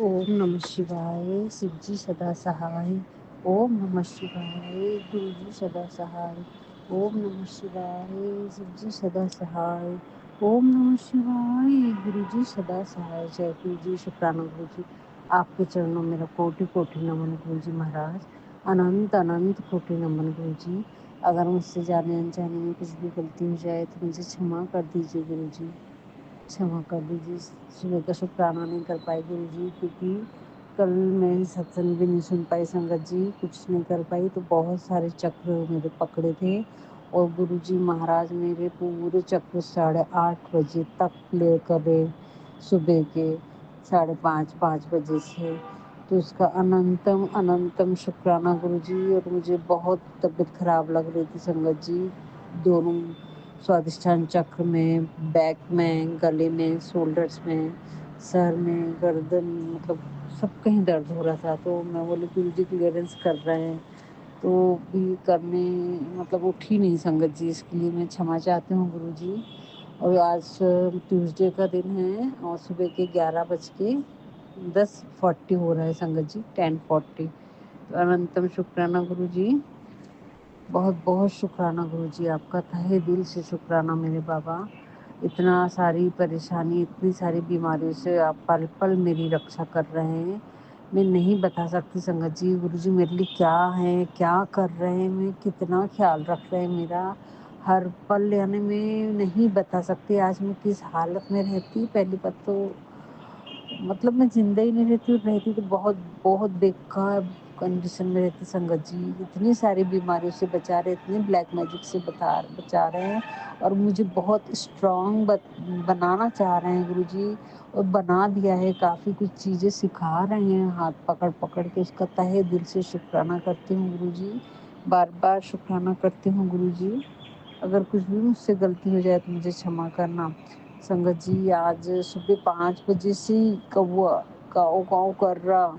ओम नमः शिवाय। शिव जी सदा सहाय। ओम नमः शिवाय। गुरु जी सदा सहाय। ओम नमः शिवाय। शिव जी सदा सहाय। ओम नमः शिवाय। गुरु जी सदा सहाय। जय गुरु जी, शुक्राना गुरु जी। आपके चरणों मेरा कोटि कोटि नमन गुरु जी महाराज। अनंत अनंत कोटि नमन गुरु जी। अगर मुझसे जाने अनजाने में कुछ भी गलती हो जाए तो मुझे क्षमा कर दीजिए गुरु जी, क्षमा कर दीजिए। सुबह का शुक्राना नहीं कर पाई गुरु जी, क्योंकि कल मैं सत्संग भी नहीं सुन पाई संगत जी, कुछ नहीं कर पाई। तो बहुत सारे चक्र मेरे पकड़े थे और गुरु जी महाराज मेरे पूरे चक्र 8:30 बजे तक प्ले करे, सुबह के 5:30 बजे से। तो उसका अनंतम अनंतम शुक्राना गुरु जी। और मुझे बहुत तबीयत खराब लग रही थी संगत जी, दोनों स्वादिष्ठान चक्र में, बैक में, गले में, शोल्डर्स में, सर में, गर्दन, मतलब सब कहीं दर्द हो रहा था। तो मैं बोली गुरु जी क्लियरेंस कर रहे हैं, तो भी करने मतलब उठ ही नहीं संगत जी। इसके लिए मैं क्षमा चाहती हूँ गुरु जी। और आज ट्यूसडे का दिन है और सुबह के 11:10 हो रहा है संगत जी, 10:40। तो अनंतम शुक्राना गुरु जी, बहुत बहुत शुक्राना गुरु जी आपका, तहे दिल से शुक्राना मेरे बाबा। इतना सारी परेशानी, इतनी सारी बीमारियों से आप पल पल मेरी रक्षा कर रहे हैं। मैं नहीं बता सकती संगत जी, गुरु जी मेरे लिए क्या है, क्या कर रहे हैं, मैं कितना ख्याल रख रहे हैं मेरा हर पल, यानी मैं नहीं बता सकती आज मैं किस हालत में रहती। पहली बात तो मतलब मैं जिंदा ही नहीं रहती, और रहती तो बहुत बहुत बेकार कंडीशन में रहती संगत जी। इतनी सारी बीमारियों से बचा रहे, इतने ब्लैक मैजिक से बचा रहे हैं, और मुझे बहुत स्ट्रांग बनाना चाह रहे हैं गुरु जी। और बना दिया है, काफ़ी कुछ चीज़ें सिखा रहे हैं हाथ पकड़ पकड़ के। उसका तहे दिल से शुक्राना करती हूँ गुरु जी, बार बार शुक्राना करती हूँ गुरु जी। अगर कुछ भी मुझसे गलती हो जाए तो मुझे क्षमा करना संगत जी। आज सुबह 5 बजे से कौवा काऊ काऊ कर रहा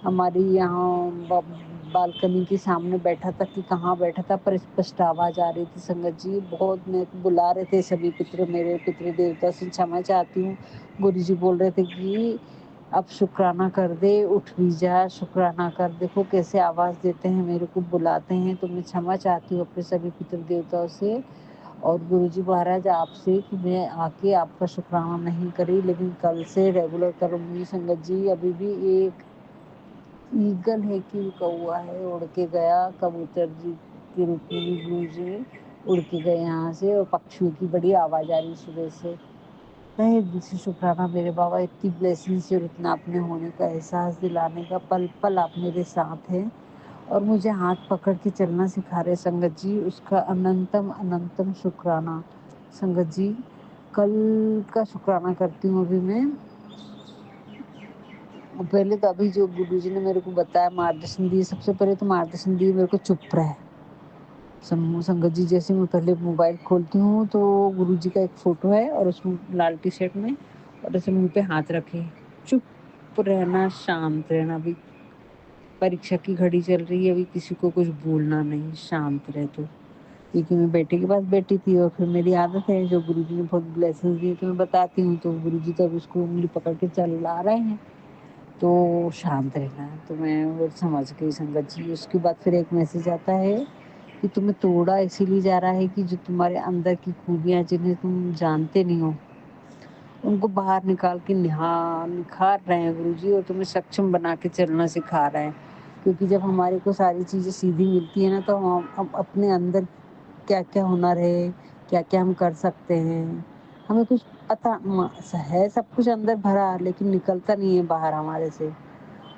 हमारी यहाँ बालकनी के सामने बैठा था, कि कहाँ बैठा था पर स्पष्ट आवाज़ आ रही थी संगत जी। बहुत मेरे को बुला रहे थे सभी पितृ, मेरे पितृ देवता से क्षमा चाहती हूँ। गुरु जी बोल रहे थे कि अब शुक्राना कर दे, उठ भी जा, शुक्राना कर। देखो कैसे आवाज़ देते हैं, मेरे को बुलाते हैं। तो मैं क्षमा चाहती हूँ अपने सभी पितृ देवताओं से और गुरुजी महाराज आपसे, कि मैं आके आपका शुक्राना नहीं करी, लेकिन कल से रेगुलर करूँगी संगत जी। अभी भी एक ईगल है कि कौआ है उड़ के गया, कबूतर जी के रूप में भी गुरुजी उड़ के गए यहाँ से, और पक्षियों की बड़ी आवाज़ आ रही सुबह से। तहे दिल से शुक्राना मेरे बाबा, इतनी ब्लेसिंग्स और इतना अपने होने का एहसास दिलाने का, पल पल आप मेरे साथ हैं और मुझे हाथ पकड़ के चलना सिखा रहे संगत जी। उसका अनंतम अनंतम शुक्राना संगत जी। कल का शुक्राना करती हूँ अभी मैं। पहले तो अभी जो गुरु जी ने मेरे को बताया, मार्गदर्शन दिए, सबसे पहले तो मार्गदर्शन दिए मेरे को चुप रहे। संगत जी, जैसे मैं पहले मोबाइल खोलती हूँ तो गुरु जी का एक फ़ोटो है और उसमें लाल टी शर्ट में, और ऐसे मुँह पे हाथ रखे, चुप रहना, शांत रहना। अभी परीक्षा की घड़ी चल रही है, अभी किसी को कुछ बोलना नहीं, शांत रह तू। क्योंकि मैं बेटे के पास बैठी थी और फिर मेरी आदत है, जो गुरु जी ने बहुत ब्लेसिंग्स दी तो मैं बताती हूँ, तो गुरु जी तो अभी उसको उँगली पकड़ के चला रहे हैं, तो शांत रहना है। तो मैं वो समझ गई संगत जी। उसके बाद फिर एक मैसेज आता है कि तुम्हें तोड़ा इसीलिए जा रहा है कि जो तुम्हारे अंदर की खूबियाँ जिन्हें तुम जानते नहीं हो, उनको बाहर निकाल के निखार रहे हैं गुरुजी, और तुम्हें सक्षम बना के चलना सिखा रहे हैं। क्योंकि जब हमारे को सारी चीज़ें सीधी मिलती है ना, तो हम अपने अंदर क्या-क्या हुनर है, क्या-क्या हम कर सकते हैं, हमें कुछ पता है, सब कुछ अंदर भरा है लेकिन निकलता नहीं है बाहर हमारे से।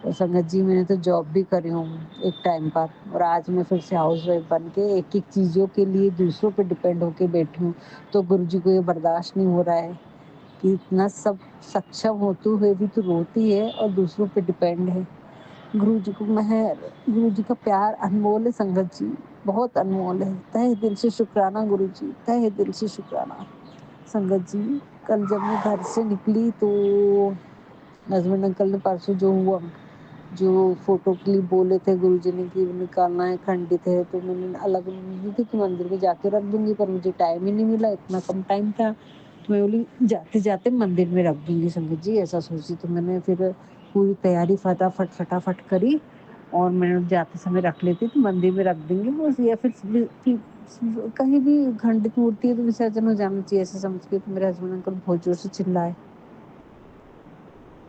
और संगत जी, मैंने तो जॉब भी करी हूँ एक टाइम पर, और आज मैं फिर से हाउसवाइफ बन के एक-एक चीज़ों के लिए दूसरों पे डिपेंड होके बैठी हूँ। तो गुरुजी को ये बर्दाश्त नहीं हो रहा है कि इतना सब सक्षम होते हुए भी तू रोती है और दूसरों पे डिपेंड है। गुरु जी को मेहर, गुरु जी का प्यार अनमोल है संगत जी, बहुत अनमोल है। तहे दिल से शुक्राना गुरु जी, तहे दिल से शुक्राना संगत जी। कल जब मैं घर से निकली तो हस्बैंड अंकल ने परसों जो हुआ, जो फ़ोटो क्लिप बोले थे गुरुजी ने कि निकालना है, खंडित है, तो मैंने अलग दी थी कि मंदिर में जाके रख दूँगी, पर मुझे टाइम ही नहीं मिला, इतना कम टाइम था। तो मैं बोली जाते-जाते मंदिर में रख दूँगी संगत जी, ऐसा सोची। तो मैंने फिर पूरी तैयारी फटाफट करी और मैंने जाते समय रख लेती तो मंदिर में रख देंगे वो, या फिर कहीं भी खंडित मूर्ति है तो विसर्जन हो जाना चाहिए ऐसे समझ के। तो मेरे हस्बैंड अंकल बहुत जोर से चिल्लाए,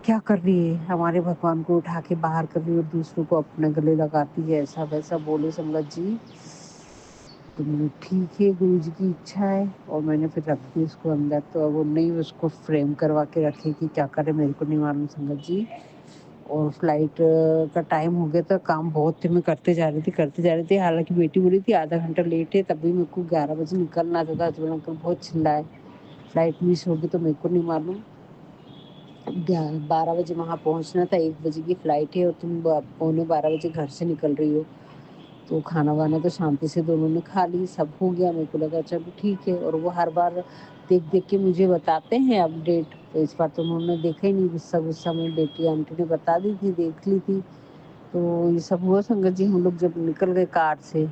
क्या कर रही है, हमारे भगवान को उठा के बाहर कर रही है और दूसरों को अपने गले लगाती है, ऐसा वैसा बोले संगत जी। तो मैंने ठीक है गुरु जी की इच्छा है, और मैंने फिर रख दी उसको अंदर। तो वो नहीं उसको फ्रेम करवा के रखे कि क्या करे मेरे को नहीं मालूम संगत जी। और फ्लाइट का टाइम हो गया था, काम बहुत थे, मैं करते जा रही थी। हालांकि बेटी बोली थी आधा घंटा लेट है, तभी मेरे को 11 बजे निकलना था। हस्बैंड अंकल बहुत चिल्लाए, फ्लाइट मिस होगी तो मेरे को नहीं मालूम, 12 बजे वहाँ पहुँचना था, 1 बजे की फ्लाइट है और तुम 11:15 बजे घर से निकल रही हो। तो खाना वाना तो शांति से दोनों ने खा ली, सब हो गया। मेरे को लगा चलो ठीक है, और वो हर बार देख के मुझे बताते हैं अपडेट। तो इस बार तो उन्होंने देखा ही नहीं, गुस्सा में बेटी आंटी ने बता दी थी, देख ली थी। तो ये सब हुआ संगत जी। हम लोग जब निकल गए कार से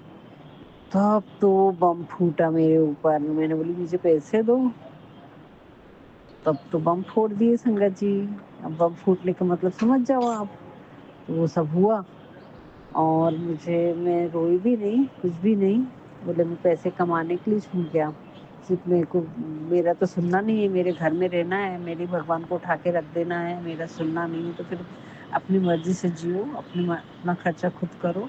तब तो बम फूटा मेरे ऊपर। मैंने बोली मुझे पैसे दो, तब तो बम फोड़ दिए संगत जी। अब बम फूटने का मतलब समझ जाओ आप। तो वो सब हुआ और मैं रोई भी नहीं, कुछ भी नहीं। बोले मैं पैसे कमाने के लिए छूट गया, सिर्फ मेरे को, मेरा तो सुनना नहीं है, मेरे घर में रहना है, मेरे भगवान को उठा के रख देना है, मेरा सुनना नहीं है। तो फिर अपनी मर्जी से जियो, अपना खर्चा खुद करो,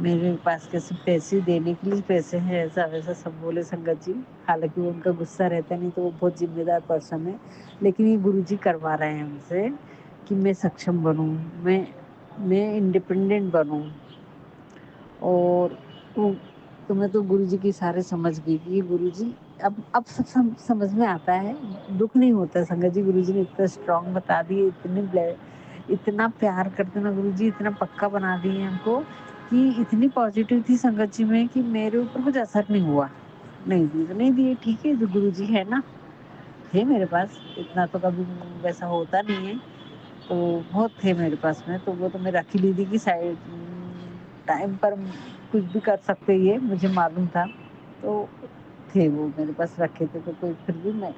मेरे पास कैसे पैसे देने के लिए पैसे हैं, ऐसा वैसा सब बोले संगत जी। हालांकि वो उनका गुस्सा रहता नहीं, तो वो बहुत जिम्मेदार पर्सन है, लेकिन ये गुरु जी करवा रहे हैं हमसे कि मैं सक्षम बनूं, मैं इंडिपेंडेंट बनूं। और तो मैं तो गुरु जी की सारे समझ गई कि गुरु जी अब सब समझ में आता है, दुख नहीं होता संगत जी। गुरु जी ने इतना स्ट्रांग बता दिए, इतना प्यार करते ना गुरु जी, इतना पक्का बना दिए हमको कि इतनी पॉजिटिव थी संगत जी में कि मेरे ऊपर कुछ असर नहीं हुआ। नहीं दिए तो नहीं दिए, ठीक है, जो गुरु जी है ना, थे मेरे पास, इतना तो कभी वैसा होता नहीं है, तो बहुत थे मेरे पास में। तो वो तो मैं रख ही ली थी कि साइड टाइम पर कुछ भी कर सकते ये मुझे मालूम था। तो थे वो मेरे पास रखे थे। तो कोई फिर भी मैं,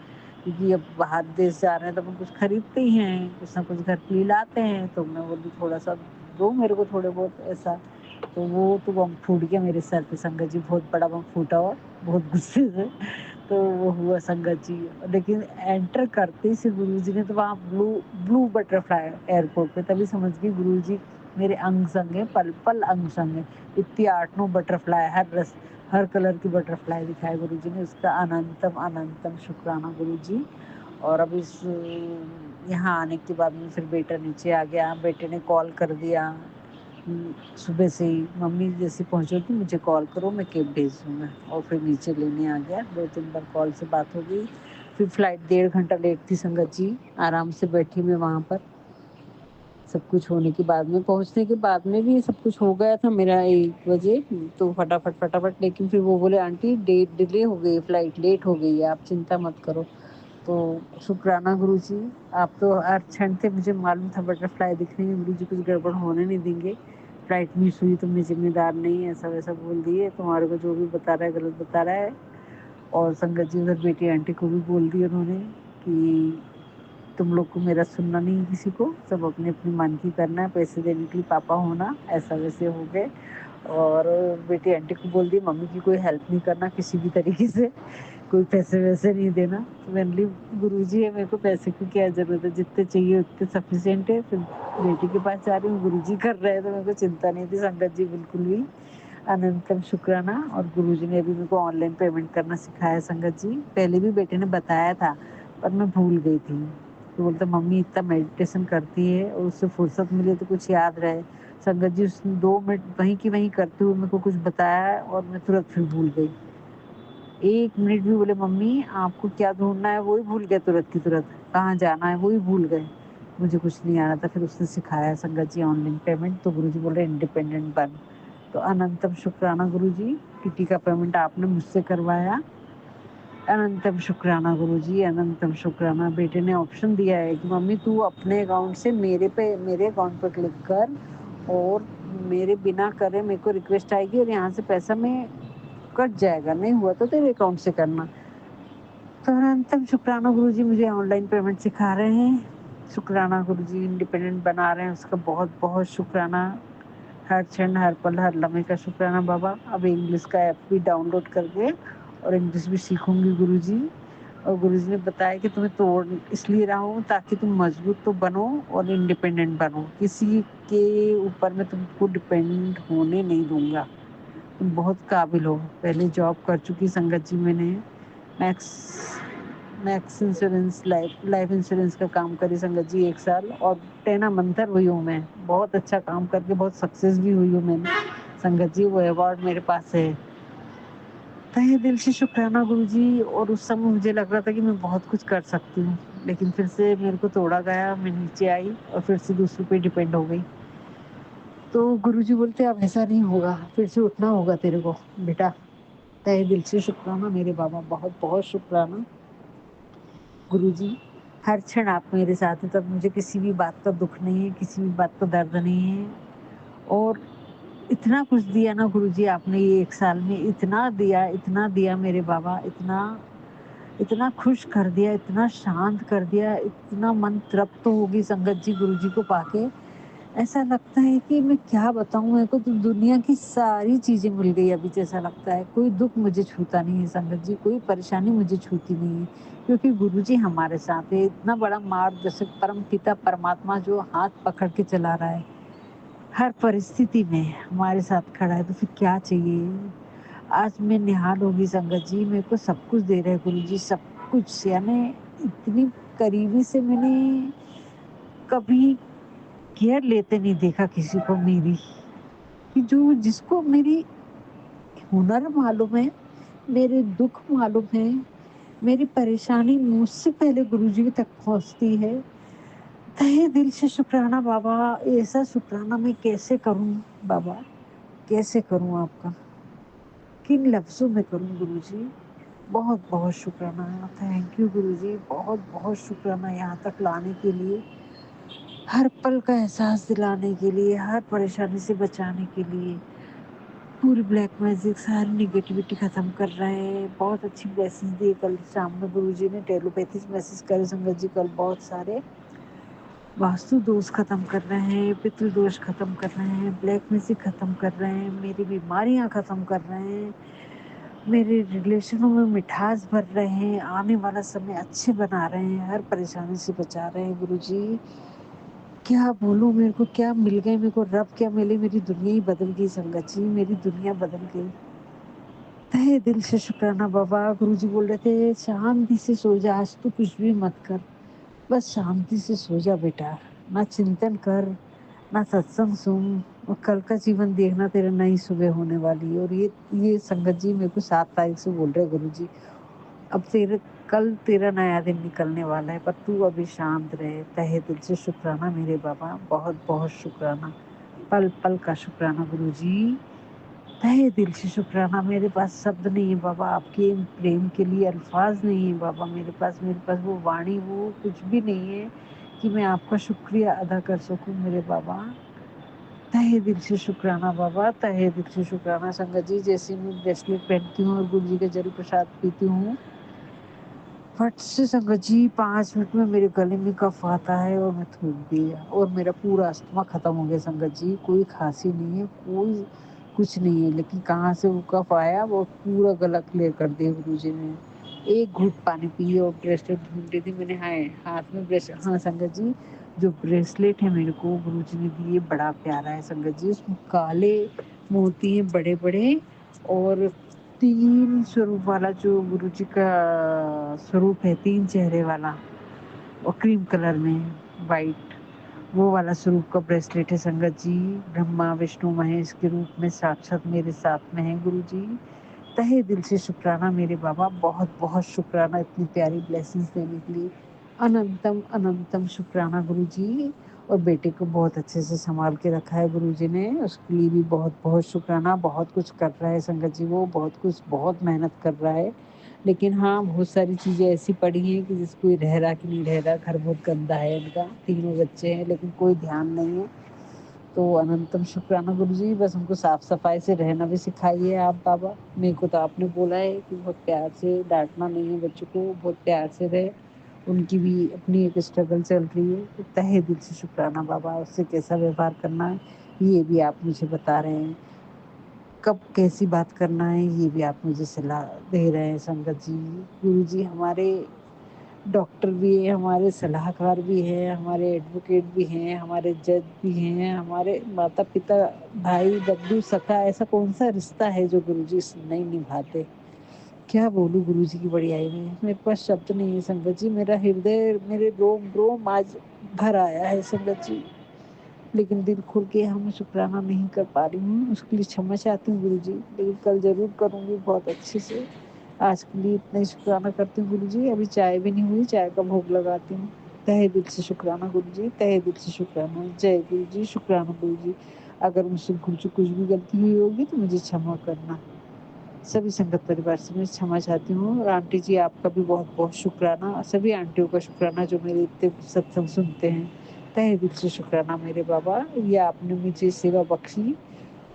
क्योंकि अब बाहर देश जा रहे हैं तो हम कुछ खरीदते ही हैं, कुछ ना कुछ घर के लिए लाते हैं, तो मैं बोली थोड़ा सा दो मेरे को, थोड़े बहुत ऐसा। तो वो तो बम फूट गया मेरे सर पे संगत जी, बहुत बड़ा बम फूटा और बहुत गुस्से से। तो वो हुआ संगत जी। लेकिन एंटर करते ही से गुरु जी ने तो वहाँ ब्लू बटरफ्लाई एयरपोर्ट पे, तभी समझ गई गुरु जी मेरे अंग संग है, पल पल अंग संग है। इतनी 8-9 बटरफ्लाई, हर कलर की बटरफ्लाई दिखाई गुरु जी ने, उसका अनंतम अनंतम शुक्राना गुरु जी। और अब इस यहाँ आने के बाद में फिर बेटा नीचे आ गया, बेटे ने कॉल कर दिया सुबह से ही, मम्मी जैसे पहुँचोगी मुझे कॉल करो, मैं कैब भेज दूँगा। और फिर नीचे लेने आ गया, 2-3 बार कॉल से बात हो गई। फिर फ्लाइट 1.5 घंटा लेट थी संगत जी, आराम से बैठी मैं वहाँ पर। सब कुछ होने के बाद में, पहुँचने के बाद में भी सब कुछ हो गया था मेरा 1 बजे। तो फटाफट, लेकिन फिर वो बोले आंटी डेट डिले हो गई, फ्लाइट लेट हो गई है, आप चिंता मत करो। तो शुक्राना गुरु जी, आप तो हर क्षण थे, मुझे मालूम था बटरफ्लाई दिख रही है, गुरु जी कुछ गड़बड़ होने नहीं देंगे, फ्लाइट मिस हुई तो मैं जिम्मेदार नहीं, ऐसा वैसा बोल दिए, तुम्हारे को जो भी बता रहा है गलत बता रहा है। और संगत जी उधर बेटी आंटी को भी बोल दिया उन्होंने कि तुम लोग को मेरा सुनना नहीं है किसी को, सब अपने अपनी मन की करना है, पैसे देने के लिए पापा होना, ऐसा वैसे हो गए। और बेटी आंटी को बोल दी मम्मी की कोई हेल्प नहीं करना किसी भी तरीके से, कोई पैसे वैसे नहीं देना। तो मैंने बोली गुरु जी है, मेरे को पैसे की क्या ज़रूरत है, जितने चाहिए उतने सफिशिएंट है। फिर बेटी के पास जा रही हूँ, गुरु जी कर रहे हैं, तो मेरे को चिंता नहीं थी संगत जी बिल्कुल भी। अनंतम शुक्राना। और गुरु जी ने अभी मेरे को ऑनलाइन पेमेंट करना सिखाया संगत जी। पहले भी बेटे ने बताया था पर मैं भूल गई थी। तो बोलता मम्मी इतना मेडिटेशन करती है और उससे फुर्सत मिले तो कुछ याद रहे। संगत जी उसने 2 मिनट वहीं की वहीं करते हुए मेरे को कुछ बताया और मैं तुरंत फिर भूल गई। 1 मिनट भी बोले मम्मी आपको क्या ढूँढना है, वो ही भूल गए तुरंत की तुरंत, कहाँ जाना है वो ही भूल गए। मुझे कुछ नहीं आ रहा था, फिर उसने सिखाया संगत जी ऑनलाइन पेमेंट। तो गुरुजी बोल रहे इंडिपेंडेंट बन। तो अनंतम शुक्राना गुरुजी, किटी का पेमेंट आपने मुझसे करवाया। अनंतम शुक्राना गुरुजी, अनंतम शुक्राना। बेटे ने ऑप्शन दिया है कि मम्मी तू अपने अकाउंट से मेरे अकाउंट पर क्लिक कर और मेरे बिना करे मेरे को रिक्वेस्ट आएगी और यहाँ से पैसा मैं कट जाएगा, नहीं हुआ तो तेरे अकाउंट से करना। तो अनंतम शुक्राना गुरुजी, मुझे ऑनलाइन पेमेंट सिखा रहे हैं। शुक्राना गुरु जी, इंडिपेंडेंट बना रहे हैं उसका बहुत बहुत शुक्राना। हर क्षण, हर पल, हर लम्हे का शुक्राना बाबा। अब इंग्लिश का ऐप भी डाउनलोड करके और इंग्लिश भी सीखूंगी गुरु जी। और गुरु जी ने बताया कि तुम्हें तोड़ इसलिए रहा हूँ ताकि तुम मजबूत तो बनो और इंडिपेंडेंट बनो, किसी के ऊपर मैं तुमको डिपेंड होने नहीं दूंगा। तुम बहुत काबिल हो। पहले जॉब कर चुकी संगत जी मैंने, max max insurance life insurance का काम करी संगत जी 1 साल, और टेना मंथर हुई हूँ मैं। बहुत अच्छा काम करके बहुत सक्सेस भी हुई हूँ मैंने संगत जी। वो अवार्ड मेरे पास है। तहे दिल से शुक्राना गुरु जी। और उस समय मुझे लग रहा था कि मैं बहुत कुछ कर सकती हूँ, लेकिन फिर से मेरे को तोड़ा गया, मैं नीचे आई और फिर से दूसरों पे डिपेंड हो गई। तो गुरु जी बोलते अब ऐसा नहीं होगा, फिर से उठना होगा तेरे को बेटा। तहे दिल से शुक्राना मेरे बाबा, बहुत बहुत शुक्राना गुरु जी। हर क्षण आप मेरे साथ हैं, तब मुझे किसी भी बात का दुख नहीं है, किसी भी बात का दर्द नहीं है। और इतना कुछ दिया ना गुरु जी आपने ये 1 साल में, इतना दिया मेरे बाबा, इतना इतना खुश कर दिया, इतना शांत कर दिया, इतना मन तृप्त होगी संगत जी गुरु जी को पाके। ऐसा लगता है कि मैं क्या बताऊँ, मेरे को तो दुनिया की सारी चीज़ें मिल गई अभी जैसा लगता है। कोई दुःख मुझे छूता नहीं है संगत जी, कोई परेशानी मुझे छूती नहीं है, क्योंकि गुरुजी हमारे साथ है। इतना बड़ा मार्गदर्शक परमपिता परमात्मा जो हाथ पकड़ के चला रहा है, हर परिस्थिति में हमारे साथ खड़ा है, तो फिर क्या चाहिए? आज मैं निहाल हो गई संगत जी, मेरे को सब कुछ दे रहे हैं गुरुजी, सब कुछ। यानी इतनी करीबी से मैंने कभी केयर लेते नहीं देखा किसी को मेरी, कि जो जिसको मेरी हुनर मालूम है, मेरे दुःख मालूम है, मेरी परेशानी मुझसे पहले गुरुजी तक पहुँचती है। तहे दिल से शुक्राना बाबा। ऐसा शुक्राना मैं कैसे करूँ बाबा, कैसे करूँ आपका? किन लफ्ज़ों में करूँ गुरुजी? बहुत-बहुत शुक्राना। थैंक यू गुरुजी, बहुत-बहुत शुक्राना यहाँ तक लाने के लिए, हर पल का एहसास दिलाने के लिए, हर परेशानी से बचाने के लिए। पूरी ब्लैक मैजिक सारी नेगेटिविटी खत्म कर रहे हैं। बहुत अच्छी ब्लेसिंग्स दी कल शाम में गुरुजी ने, टेलीपैथी मैसेज करे संगत जी कल बहुत सारे। वास्तु दोष खत्म कर रहे हैं, पितृ दोष खत्म कर रहे हैं, ब्लैक मैजिक खत्म कर रहे हैं, मेरी बीमारियां खत्म कर रहे हैं, मेरे रिलेशनों में मिठास भर रहे हैं, आने वाला समय अच्छे बना रहे हैं, हर परेशानी से बचा रहे हैं गुरुजी। क्या बोलूँ, मेरे को क्या मिल गए, मेरे को रब क्या मिले, मेरी दुनिया ही बदल गई संगत जी, मेरी दुनिया बदल गई। तहे दिल से शुक्राना बाबा। गुरुजी बोल रहे थे शांति से सो जा, आज तो कुछ भी मत कर, बस शांति से सो जा बेटा, ना चिंतन कर, ना सत्संग सुन, और कल का जीवन देखना, तेरा नई सुबह होने वाली है। और ये संगत जी मेरे को 7 तारीख से बोल रहे गुरुजी, अब कल तेरा नया दिन निकलने वाला है, पर तू अभी शांत रहे। तहे दिल से शुक्राना मेरे बाबा, बहुत बहुत शुक्राना, पल पल का शुक्राना गुरुजी। तहे दिल से शुक्राना। मेरे पास शब्द नहीं है बाबा, आपके प्रेम के लिए अल्फाज नहीं है बाबा मेरे पास वो वाणी, वो कुछ भी नहीं है कि मैं आपका शुक्रिया अदा कर सकूं मेरे बाबा। तहे दिल से शुक्राना बाबा, तहे दिल से शुक्राना संगत जी। जैसे मैं ब्रेसलेट पहनती हूँ और गुरु जी का जरूर प्रसाद पीती हूँ, फट से संगत जी 5 मिनट में मेरे गले में कफ आता है और मैं थूक दिया, और मेरा पूरा अस्थमा खत्म हो गया संगत जी। कोई खांसी नहीं है, कोई कुछ नहीं है, लेकिन कहाँ से वो कफ आया, वो पूरा गला क्लियर कर दिया गुरुजी ने। एक घूंट पानी पिए और ब्रेसलेट ढूंढ रही थी मैंने, हाथ में ब्रेसलेट, हाँ संगत जी, जो ब्रेसलेट है मेरे को गुरुजी ने दिए बड़ा प्यारा है संगत जी। उसमें काले मोती हैं बड़े बड़े, और 3 स्वरूप वाला जो गुरुजी का स्वरूप है, 3 चेहरे वाला, और क्रीम कलर में वाइट, वो वाला स्वरूप का ब्रेसलेट है संगत जी। ब्रह्मा विष्णु महेश के रूप में साक्षात मेरे साथ में है गुरुजी। तहे दिल से शुक्राना मेरे बाबा, बहुत बहुत शुक्राना इतनी प्यारी ब्लेसिंग्स देने के लिए। अनंतम अनंतम शुक्राना गुरुजी। और बेटे को बहुत अच्छे से संभाल के रखा है गुरुजी ने, उसके लिए भी बहुत बहुत शुक्राना। बहुत कुछ कर रहा है संगत जी, वो बहुत कुछ, बहुत मेहनत कर रहा है। लेकिन हाँ, बहुत सारी चीज़ें ऐसी पड़ी हैं कि जिस कोई रह रहा कि नहीं रह रहा। घर बहुत गंदा है इनका, 3 बच्चे हैं, लेकिन कोई ध्यान नहीं है। तो अनंतम शुक्राना गुरुजी, बस हमको साफ-सफाई से रहना भी सिखाइए आप बाबा। मेरे को तो आपने बोला है कि बहुत प्यार से, डाँटना नहीं है बच्चों को, बहुत प्यार से रहे, उनकी भी अपनी एक स्ट्रगल चल रही है। तो तहे दिल से शुक्राना बाबा, उससे कैसा व्यवहार करना है ये भी आप मुझे बता रहे हैं। कब कैसी बात करना है ये भी आप मुझे सलाह दे रहे हैं संगत जी। गुरुजी हमारे डॉक्टर भी हैं, हमारे सलाहकार भी हैं, हमारे एडवोकेट भी हैं, हमारे जज भी हैं, हमारे माता-पिता, भाई, बंधु, सखा, ऐसा कौन-सा रिश्ता है जो गुरुजी नहीं निभाते। क्या बोलूँ गुरुजी की बड़ाई में, मेरे पास शब्द नहीं है संगत जी। मेरा हृदय, मेरे रोम-रोम आज भर आया है संगत जी। लेकिन दिल खोल के यहाँ मैं शुक्राना नहीं कर पा रही हूँ, उसके लिए क्षमा चाहती हूँ गुरुजी, लेकिन कल ज़रूर करूँगी बहुत अच्छे से। आज के लिए इतना ही शुक्राना करती हूँ गुरुजी। अभी चाय भी नहीं हुई, चाय का भोग लगाती हूँ। तहे दिल से शुक्राना गुरुजी, तहे दिल से शुक्राना। जय गुरुजी, शुक्राना गुरुजी। अगर मुझसे भूल चूक कुछ भी गलती हुई होगी तो मुझे क्षमा करना। सभी संगत परिवार से मैं क्षमा चाहती हूँ और आंटी जी आपका भी बहुत-बहुत शुक्राना। सभी आंटियों का शुक्राना जो मेरे इतने सत्संग सुनते हैं। तहे दिल से शुक्राना मेरे बाबा, ये आपने मुझे सेवा बख्शी,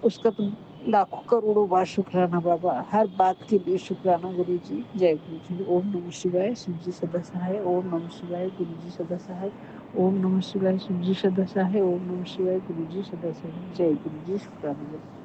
उसका तो लाखों करोड़ों बार शुक्राना बाबा। हर बात के लिए शुक्राना गुरुजी। जय गुरुजी। ओम नमः शिवाय, शिव जी सदा सहाय। ओम नमः शिवाय, गुरुजी सदा सहाय। ओम नमः शिवाय, शिव जी सदा सहाय। ओम नमः शिवाय, गुरुजी सदा सहाय। जय गुरुजी, शुक्राना।